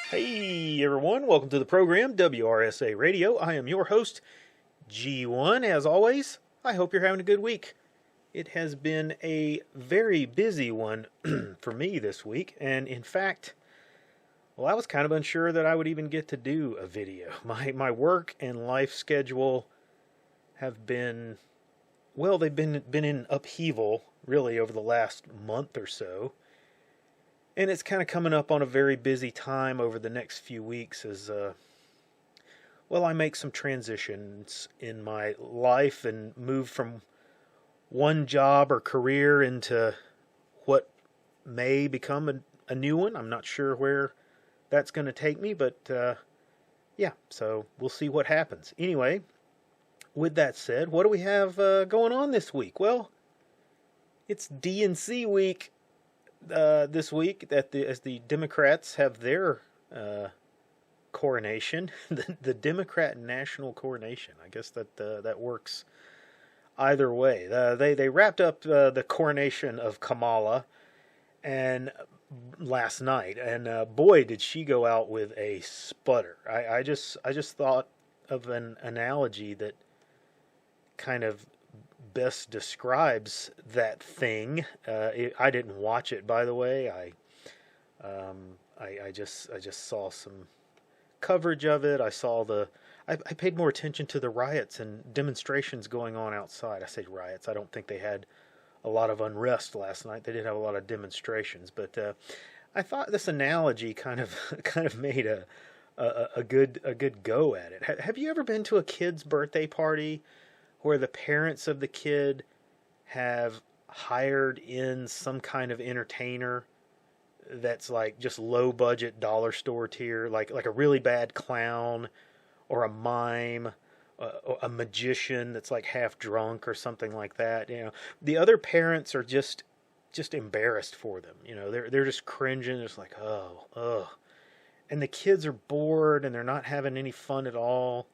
Hey everyone, welcome to the program, WRSA Radio. I am your host, G1. As always, I hope you're having a good week. It has been a very busy one for me this week, and in fact, well, I was kind of unsure that I would even get to do a video. My work and life schedule have been, well, they've been in upheaval really over the last month or so. And it's kind of coming up on a very busy time over the next few weeks as, well, I make some transitions in my life and move from one job or career into what may become a new one. I'm not sure where that's going to take me, but yeah, so we'll see what happens. Anyway, with that said, what do we have going on this week? Well, it's DNC week. This week, as the Democrats have their coronation, the Democrat national coronation. I guess that works either way. They wrapped up the coronation of Kamala and last night, and boy, did she go out with a sputter. I just thought of an analogy that kind of best describes that thing. I didn't watch it, by the way. I just saw some coverage of it. I paid more attention to the riots and demonstrations going on outside. I say riots. I don't think they had a lot of unrest last night. They did have a lot of demonstrations, but I thought this analogy kind of made a good go at it. Have you ever been to a kid's birthday party where the parents of the kid have hired in some kind of entertainer that's like just low budget dollar store tier, like a really bad clown or a mime, a magician that's like half drunk or something like that? You know, the other parents are just embarrassed for them. You know, they're just cringing. It's like, oh, and the kids are bored and they're not having any fun at all.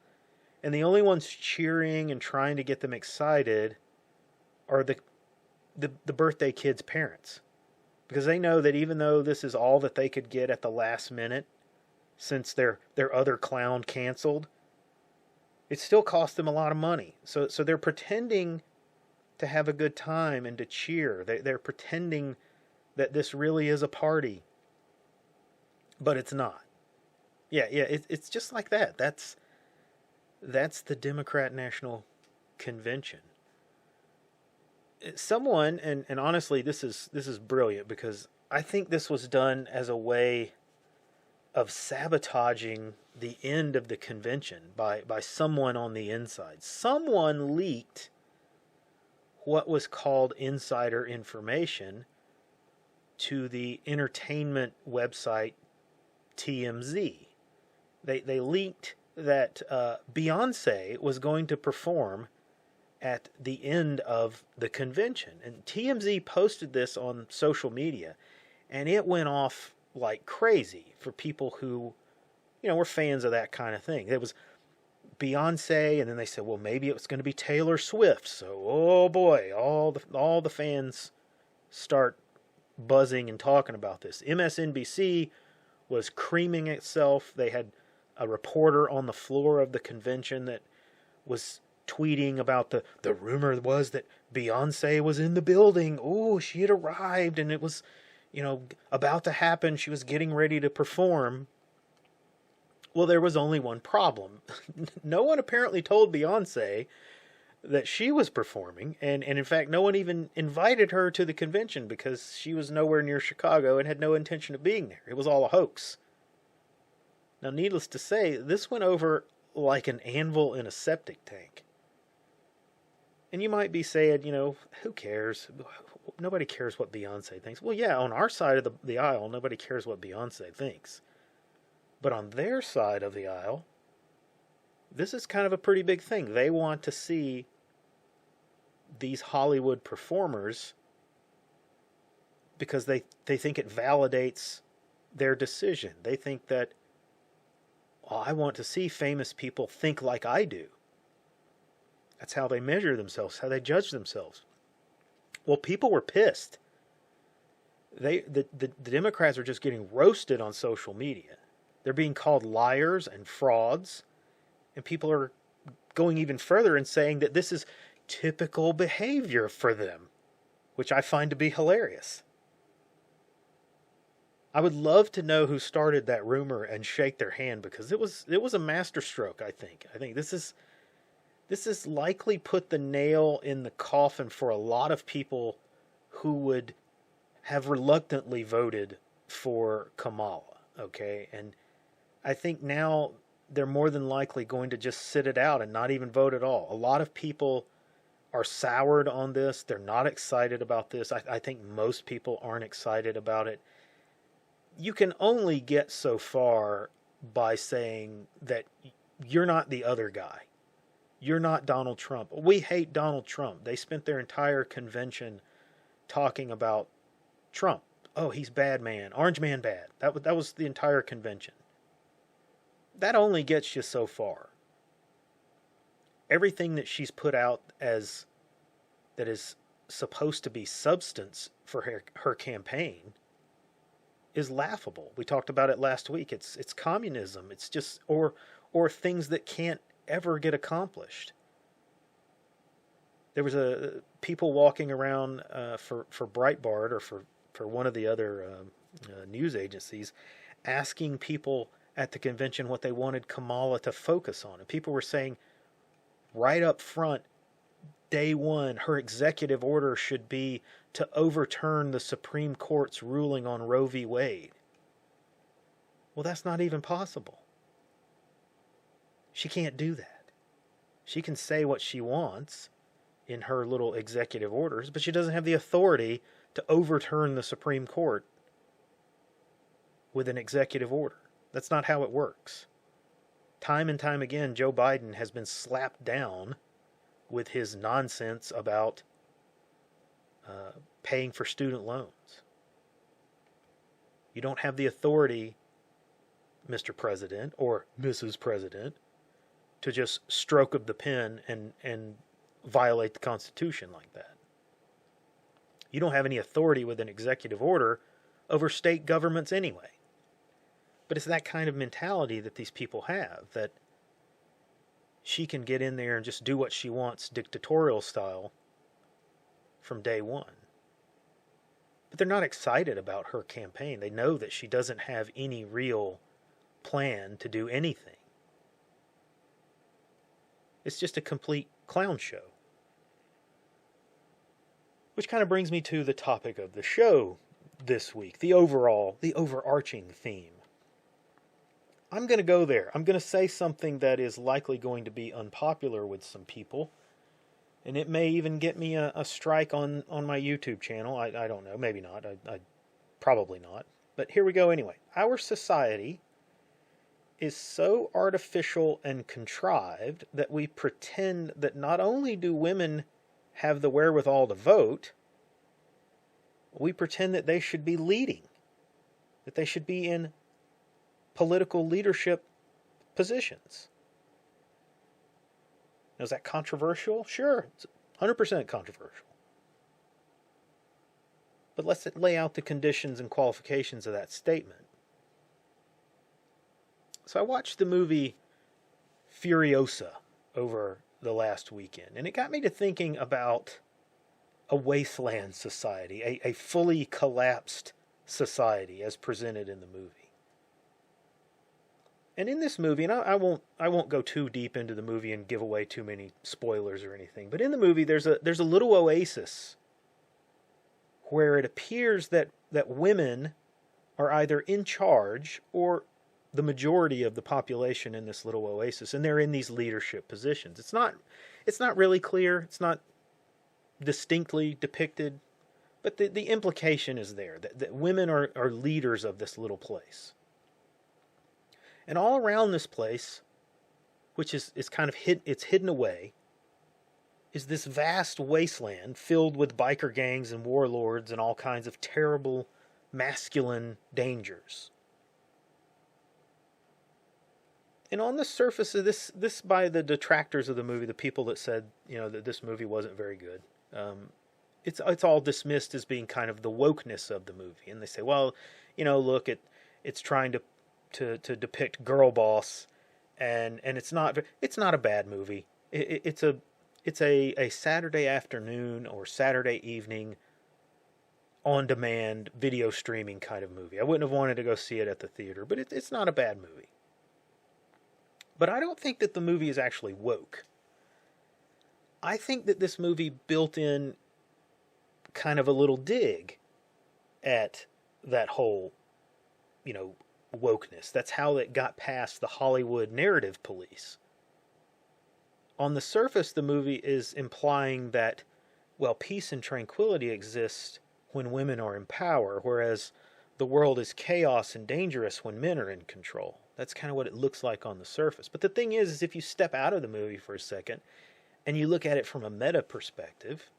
And the only ones cheering and trying to get them excited are the birthday kid's parents. Because they know that even though this is all that they could get at the last minute, since their other clown canceled, it still cost them a lot of money. So they're pretending to have a good time and to cheer. They're pretending that this really is a party. But it's not. Yeah, it's just like that. That's the Democrat National Convention. Someone, and honestly, this is brilliant because I think this was done as a way of sabotaging the end of the convention by someone on the inside. Someone leaked what was called insider information to the entertainment website TMZ. They leaked that Beyonce was going to perform at the end of the convention. And TMZ posted this on social media, and it went off like crazy for people who, you know, were fans of that kind of thing. It was Beyonce, and then they said, well, maybe it was going to be Taylor Swift. So, oh boy, all the fans start buzzing and talking about this. MSNBC was creaming itself. They had a reporter on the floor of the convention that was tweeting about the rumor was that Beyonce was in the building. Oh, she had arrived and it was, you know, about to happen. She was getting ready to perform. Well, there was only one problem. No one apparently told Beyonce that she was performing, and in fact, no one even invited her to the convention because she was nowhere near Chicago and had no intention of being there. It was all a hoax. Now, needless to say, this went over like an anvil in a septic tank. And you might be saying, you know, who cares? Nobody cares what Beyonce thinks. Well, yeah, on our side of the aisle, nobody cares what Beyonce thinks. But on their side of the aisle, this is kind of a pretty big thing. They want to see these Hollywood performers because they think it validates their decision. They think that, well, I want to see famous people think like I do. That's how they measure themselves, how they judge themselves. Well, people were pissed. The Democrats are just getting roasted on social media. They're being called liars and frauds, and people are going even further and saying that this is typical behavior for them, which I find to be hilarious. I would love to know who started that rumor and shake their hand, because it was a masterstroke, I think. I think this is likely put the nail in the coffin for a lot of people who would have reluctantly voted for Kamala, okay? And I think now they're more than likely going to just sit it out and not even vote at all. A lot of people are soured on this. They're not excited about this. I think most people aren't excited about it. You can only get so far by saying that you're not the other guy. You're not Donald Trump. We hate Donald Trump. They spent their entire convention talking about Trump. Oh, he's bad man. Orange man bad. That was the entire convention. That only gets you so far. Everything that she's put out as that is supposed to be substance for her campaign is laughable. We talked about it last week. It's communism. It's just or things that can't ever get accomplished. There was people walking around for Breitbart or for one of the other news agencies asking people at the convention what they wanted Kamala to focus on. And people were saying right up front, day one, her executive order should be to overturn the Supreme Court's ruling on Roe v. Wade. Well, that's not even possible. She can't do that. She can say what she wants in her little executive orders, but she doesn't have the authority to overturn the Supreme Court with an executive order. That's not how it works. Time and time again, Joe Biden has been slapped down with his nonsense about paying for student loans. You don't have the authority, Mr. President or Mrs. President, to just stroke of the pen and violate the Constitution like that. You don't have any authority with an executive order over state governments anyway. But it's that kind of mentality that these people have, that she can get in there and just do what she wants, dictatorial style, from day one. But they're not excited about her campaign. They know that she doesn't have any real plan to do anything. It's just a complete clown show. Which kind of brings me to the topic of the show this week, the overarching theme. I'm going to go there. I'm going to say something that is likely going to be unpopular with some people, and it may even get me a strike on my YouTube channel. I don't know. Maybe not. I probably not. But here we go anyway. Our society is so artificial and contrived that we pretend that not only do women have the wherewithal to vote, we pretend that they should be leading, that they should be in political leadership positions. Now, is that controversial? Sure, it's 100% controversial. But let's lay out the conditions and qualifications of that statement. So I watched the movie Furiosa over the last weekend, and it got me to thinking about a wasteland society, a fully collapsed society as presented in the movie. And in this movie, and I won't go too deep into the movie and give away too many spoilers or anything, but in the movie there's a little oasis where it appears that women are either in charge or the majority of the population in this little oasis, and they're in these leadership positions. It's not really clear, it's not distinctly depicted, but the implication is there that women are leaders of this little place. And all around this place, which is kind of hidden away, is this vast wasteland filled with biker gangs and warlords and all kinds of terrible masculine dangers. And on the surface of this by the detractors of the movie, the people that said, that this movie wasn't very good, it's all dismissed as being kind of the wokeness of the movie. And they say, well, look, it's trying to to depict girl boss, and it's not a bad movie. It's a Saturday afternoon or Saturday evening on demand video streaming kind of movie. I wouldn't have wanted to go see it at the theater, but it's not a bad movie. But I don't think that the movie is actually woke. I think that this movie built in kind of a little dig at that whole, wokeness. That's how it got past the Hollywood narrative police. On the surface, the movie is implying that, well, peace and tranquility exist when women are in power, whereas the world is chaos and dangerous when men are in control. That's kind of what it looks like on the surface. But the thing is if you step out of the movie for a second and you look at it from a meta perspective,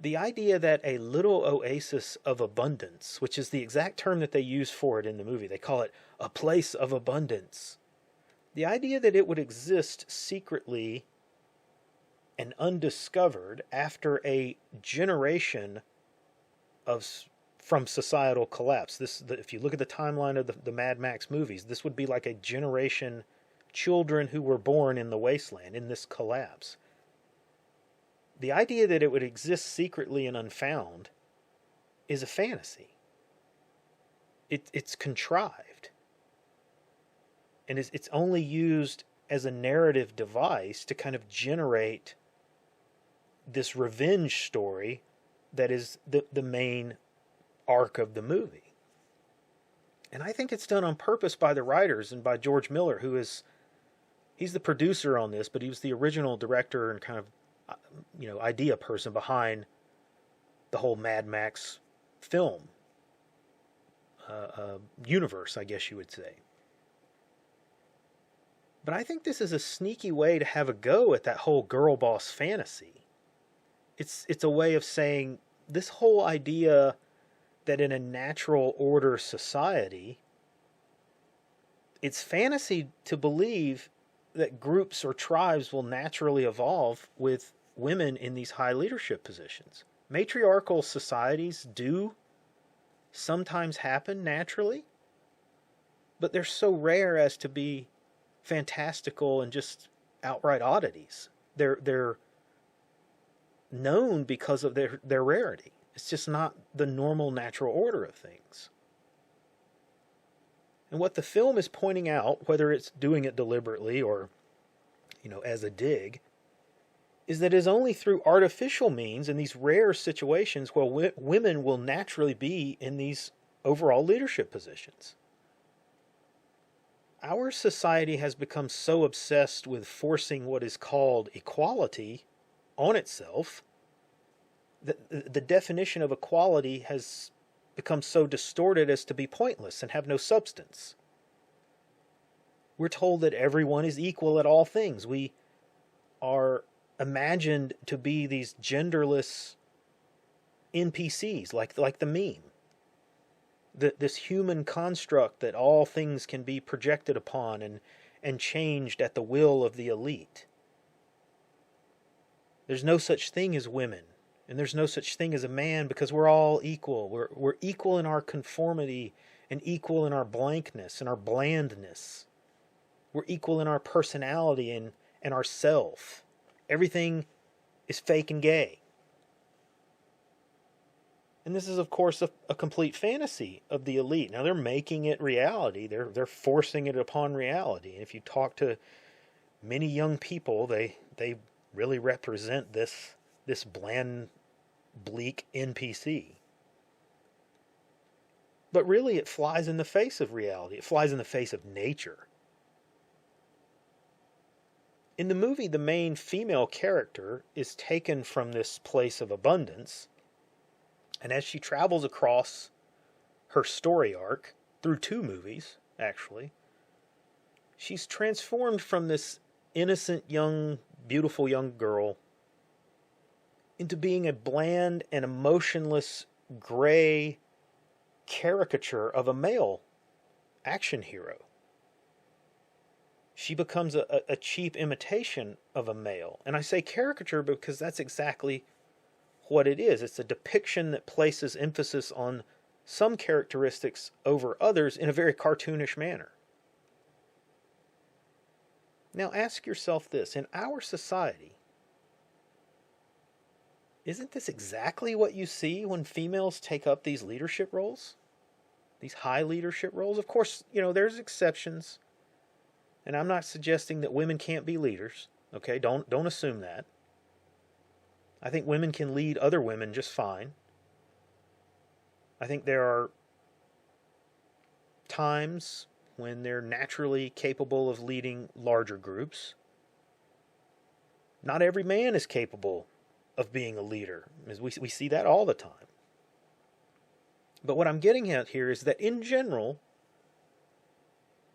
the idea that a little oasis of abundance, which is the exact term that they use for it in the movie, they call it a place of abundance. The idea that it would exist secretly and undiscovered after a generation from societal collapse. If you look at the timeline of the Mad Max movies, this would be like a generation, children who were born in the Wasteland, in this collapse. The idea that it would exist secretly and unfound is a fantasy. It's contrived. And it's only used as a narrative device to kind of generate this revenge story that is the main arc of the movie. And I think it's done on purpose by the writers and by George Miller, he's the producer on this, but he was the original director and kind of idea person behind the whole Mad Max film universe, I guess you would say. But I think this is a sneaky way to have a go at that whole girl boss fantasy. It's a way of saying this whole idea that in a natural order society, it's fantasy to believe that groups or tribes will naturally evolve with women in these high leadership positions. Matriarchal societies do sometimes happen naturally, but they're so rare as to be fantastical and just outright oddities. They're known because of their rarity. It's just not the normal natural order of things. And what the film is pointing out, whether it's doing it deliberately or, as a dig, is that it's only through artificial means in these rare situations where women will naturally be in these overall leadership positions. Our society has become so obsessed with forcing what is called equality on itself that the definition of equality has become so distorted as to be pointless and have no substance. We're told that everyone is equal at all things. We are imagined to be these genderless NPCs, like the meme. This human construct that all things can be projected upon and changed at the will of the elite. There's no such thing as women, and there's no such thing as a man because we're all equal. We're equal in our conformity and equal in our blankness and our blandness. We're equal in our personality and our self. Everything is fake and gay. And this is, of course, a complete fantasy of the elite. Now, they're making it reality. They're forcing it upon reality. And if you talk to many young people, they really represent this bland, bleak NPC. But really, it flies in the face of reality. It flies in the face of nature. In the movie, the main female character is taken from this place of abundance, and as she travels across her story arc, through 2 movies, actually, she's transformed from this innocent, young, beautiful young girl into being a bland and emotionless, gray caricature of a male action hero. She becomes a cheap imitation of a male. And I say caricature because that's exactly what it is. It's a depiction that places emphasis on some characteristics over others in a very cartoonish manner. Now ask yourself this, in our society, isn't this exactly what you see when females take up these leadership roles? These high leadership roles? Of course, there's exceptions. And I'm not suggesting that women can't be leaders. Okay, don't assume that. I think women can lead other women just fine. I think there are times when they're naturally capable of leading larger groups. Not every man is capable of being a leader. We see that all the time. But what I'm getting at here is that in general,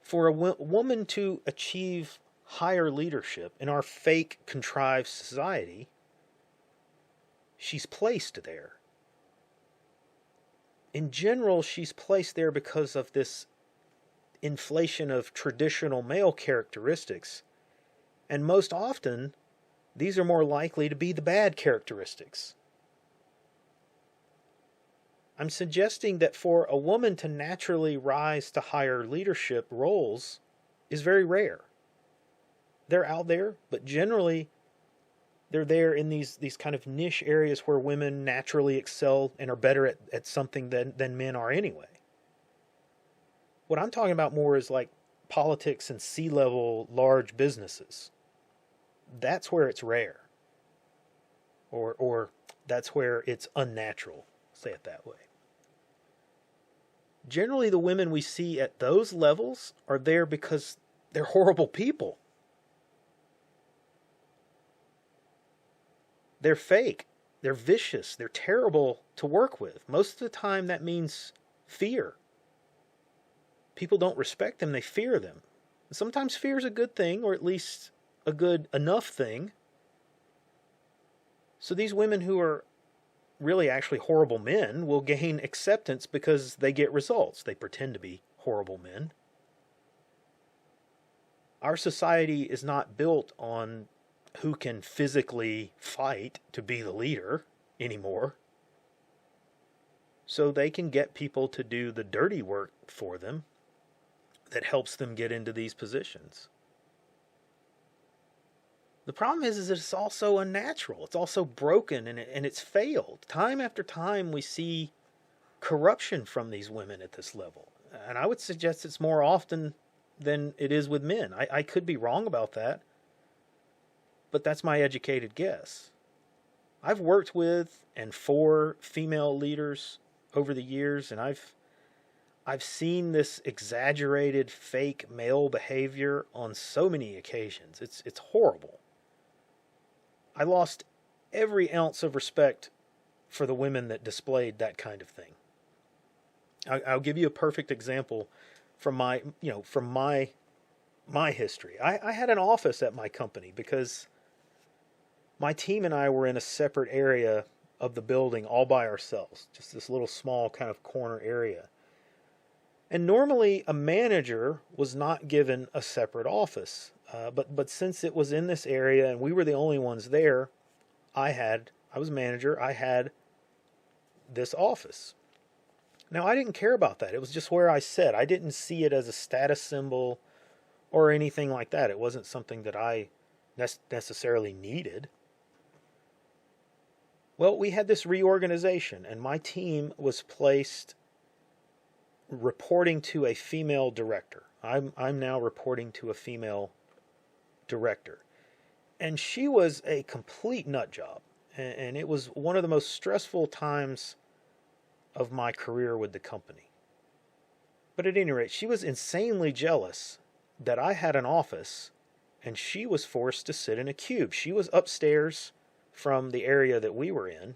for a woman to achieve higher leadership in our fake, contrived society, she's placed there. In general, she's placed there because of this inflation of traditional male characteristics. And most often, these are more likely to be the bad characteristics. I'm suggesting that for a woman to naturally rise to higher leadership roles is very rare. They're out there, but generally they're there in these kind of niche areas where women naturally excel and are better at something than men are anyway. What I'm talking about more is like politics and C-level large businesses. That's where it's rare. Or that's where it's unnatural, say it that way. Generally, the women we see at those levels are there because they're horrible people. They're fake. They're vicious. They're terrible to work with. Most of the time, that means fear. People don't respect them. They fear them. Sometimes fear is a good thing, or at least a good enough thing. So these women who are really actually horrible men will gain acceptance because they get results. They pretend to be horrible men. Our society is not built on who can physically fight to be the leader anymore. So they can get people to do the dirty work for them that helps them get into these positions. The problem is it's also unnatural. It's also broken and it's failed. Time after time we see corruption from these women at this level. And I would suggest it's more often than it is with men. I could be wrong about that, but that's my educated guess. I've worked with and for female leaders over the years, and I've seen this exaggerated fake male behavior on so many occasions. It's horrible. I lost every ounce of respect for the women that displayed that kind of thing. I'll give you a perfect example from my history. I had an office at my company because my team and I were in a separate area of the building all by ourselves, just this little small kind of corner area. And normally a manager was not given a separate office. But since it was in this area and we were the only ones there, I was manager, I had this office. Now, I didn't care about that. It was just where I sat. I didn't see it as a status symbol or anything like that. It wasn't something that I necessarily needed. Well, we had this reorganization, and my team was placed reporting to a female director. I'm now reporting to a female director. And she was a complete nut job. And it was one of the most stressful times of my career with the company. But at any rate, she was insanely jealous that I had an office and she was forced to sit in a cube. She was upstairs from the area that we were in.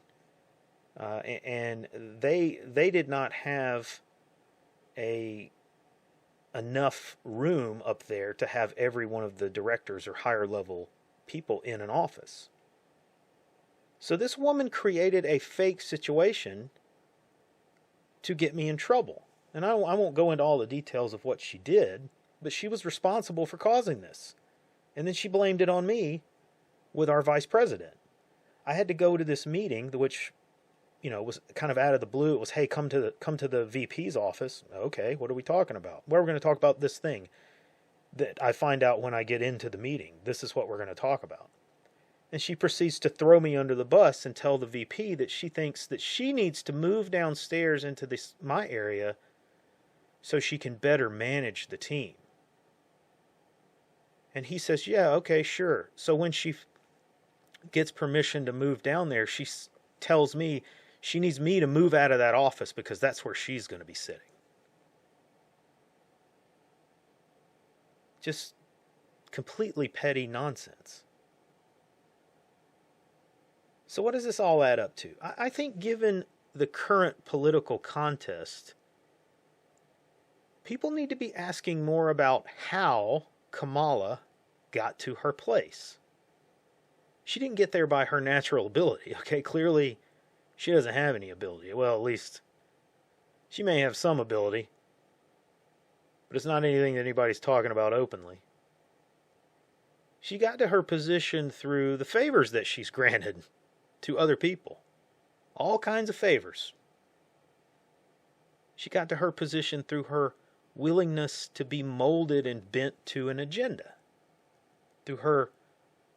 And they did not have enough room up there to have every one of the directors or higher level people in an office. So this woman created a fake situation to get me in trouble. And I won't go into all the details of what she did, but she was responsible for causing this. And then she blamed it on me with our vice president. I had to go to this meeting, which it was kind of out of the blue. It was, hey, come to the VP's office. Okay, what are we talking about? Well, we're going to talk about this thing that I find out when I get into the meeting. This is what we're going to talk about. And she proceeds to throw me under the bus and tell the VP that she thinks that she needs to move downstairs into my area so she can better manage the team. And he says, yeah, okay, sure. So when she gets permission to move down there, she tells me she needs me to move out of that office because that's where she's going to be sitting. Just completely petty nonsense. So what does this all add up to? I think given the current political contest, people need to be asking more about how Kamala got to her place. She didn't get there by her natural ability, okay? Clearly, she doesn't have any ability. Well, at least she may have some ability, but it's not anything that anybody's talking about openly. She got to her position through the favors that she's granted to other people. All kinds of favors. She got to her position through her willingness to be molded and bent to an agenda. Through her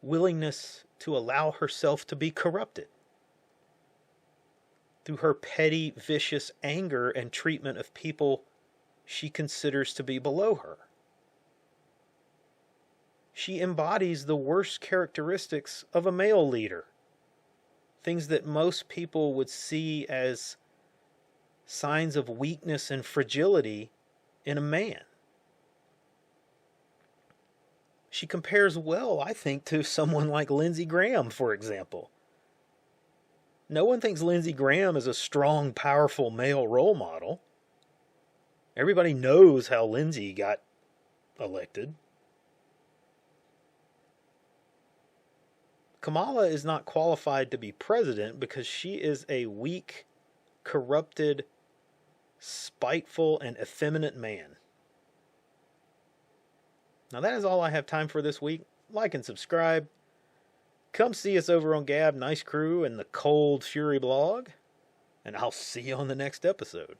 willingness to allow herself to be corrupted. Through her petty, vicious anger and treatment of people she considers to be below her. She embodies the worst characteristics of a male leader. Things that most people would see as signs of weakness and fragility in a man. She compares well, I think, to someone like Lindsey Graham, for example. No one thinks Lindsey Graham is a strong, powerful male role model. Everybody knows how Lindsey got elected. Kamala is not qualified to be president because she is a weak, corrupted, spiteful, and effeminate man. Now that is all I have time for this week. Like and subscribe. Come see us over on Gab, Nice Crew, and the Cold Fury blog. And I'll see you on the next episode.